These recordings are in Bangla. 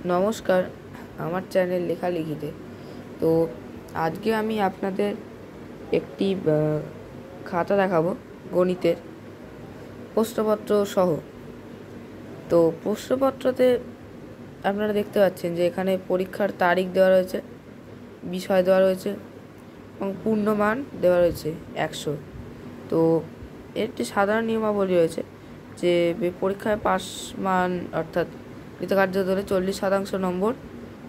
নমস্কার আমার চ্যানেল লেখালেখিতে। তো আজকে আমি আপনাদের একটি খাতা দেখাবো গণিতের প্রশ্নপত্র সহ। তো প্রশ্নপত্রতে আপনারা দেখতে পাচ্ছেন যে এখানে পরীক্ষার তারিখ দেওয়া রয়েছে, বিষয় দেওয়া রয়েছে এবং পূর্ণমান দেওয়া রয়েছে 100। তো এর একটি সাধারণ নিয়মাবলী রয়েছে যে পরীক্ষায় পাস মান অর্থাৎ কৃতকার্য ধরে 40% নম্বর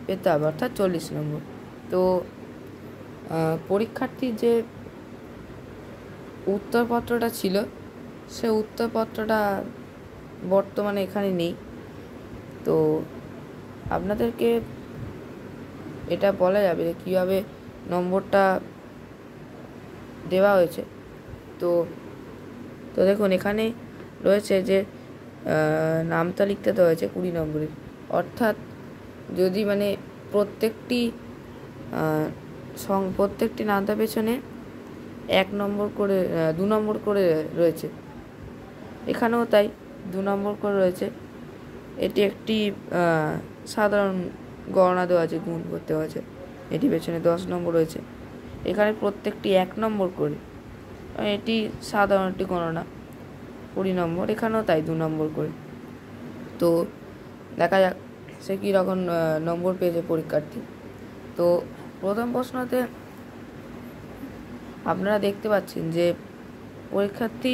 পেতে হবে, অর্থাৎ 40 নম্বর। তো পরীক্ষার্থীর যে উত্তরপত্রটা ছিল সে উত্তরপত্রটা বর্তমানে এখানে নেই। তো আপনাদেরকে এটা বলা যাবে যে কীভাবে নম্বরটা দেওয়া হয়েছে। তো তো দেখুন এখানে রয়েছে যে নামটা লিখতে দেওয়া হয়েছে 20 নম্বরের, অর্থাৎ যদি প্রত্যেকটি নামটা পেছনে 1 নম্বর করে 2 নম্বর করে রয়েছে, এখানেও তাই 2 নম্বর করে রয়েছে। এটি একটি সাধারণ গণনা দেওয়া আছে, গুণ করতে হয়েছে। এটি পেছনে 10 নম্বর রয়েছে, এখানে প্রত্যেকটি 1 নম্বর করে, এটি সাধারণ একটি গণনা 20 নম্বর, এখানেও তাই 2 নম্বর করে। তো দেখা যাক সে কীরকম নম্বর পেয়েছে পরীক্ষার্থী। তো প্রথম প্রশ্নতে আপনারা দেখতে পাচ্ছেন যে পরীক্ষার্থী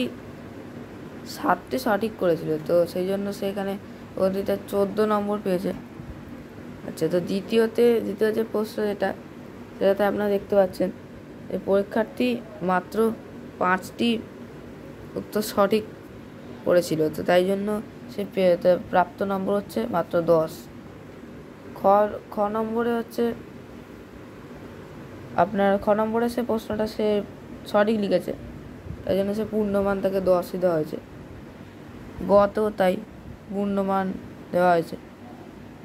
7টি সঠিক করেছিল, তো সেই জন্য সে এখানে 14 নম্বর পেয়েছে। আচ্ছা, তো দ্বিতীয় যে প্রশ্ন সেটাতে আপনারা দেখতে পাচ্ছেন যে পরীক্ষার্থী মাত্র 5টি উত্তর সঠিক করেছিল, তো তাই জন্য সে প্রাপ্ত নম্বর হচ্ছে মাত্র 10। খ নম্বরে হচ্ছে খ নম্বরে সে প্রশ্নটা সে সঠিক লিখেছে, তাই জন্য সে পূর্ণমান তাকে 10ই দেওয়া হয়েছে। গতেও তাই পূর্ণমান দেওয়া হয়েছে।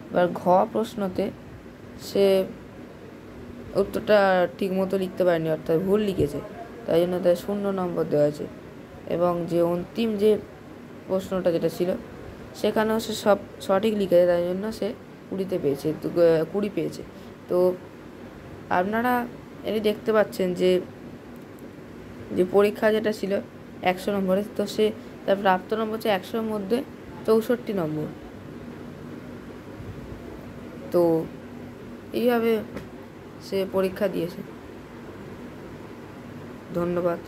এবার ঘ প্রশ্নতে সে উত্তরটা ঠিক মতো লিখতে পারেনি, অর্থাৎ ভুল লিখেছে, তাই জন্য তাই 0 নম্বর দেওয়া হয়েছে। এবং যে অন্তিম যে প্রশ্নটা যেটা ছিল সেখানেও সে সব সঠিক লিখেছে, তাই জন্য সে 20 পেয়েছে। তো আপনারা এটি দেখতে পাচ্ছেন যে পরীক্ষা যেটা ছিল 100 নম্বরে, তো সে তার প্রাপ্ত নম্বর হচ্ছে 100-র মধ্যে 64 নম্বর। তো এইভাবে সে পরীক্ষা দিয়েছে। ধন্যবাদ।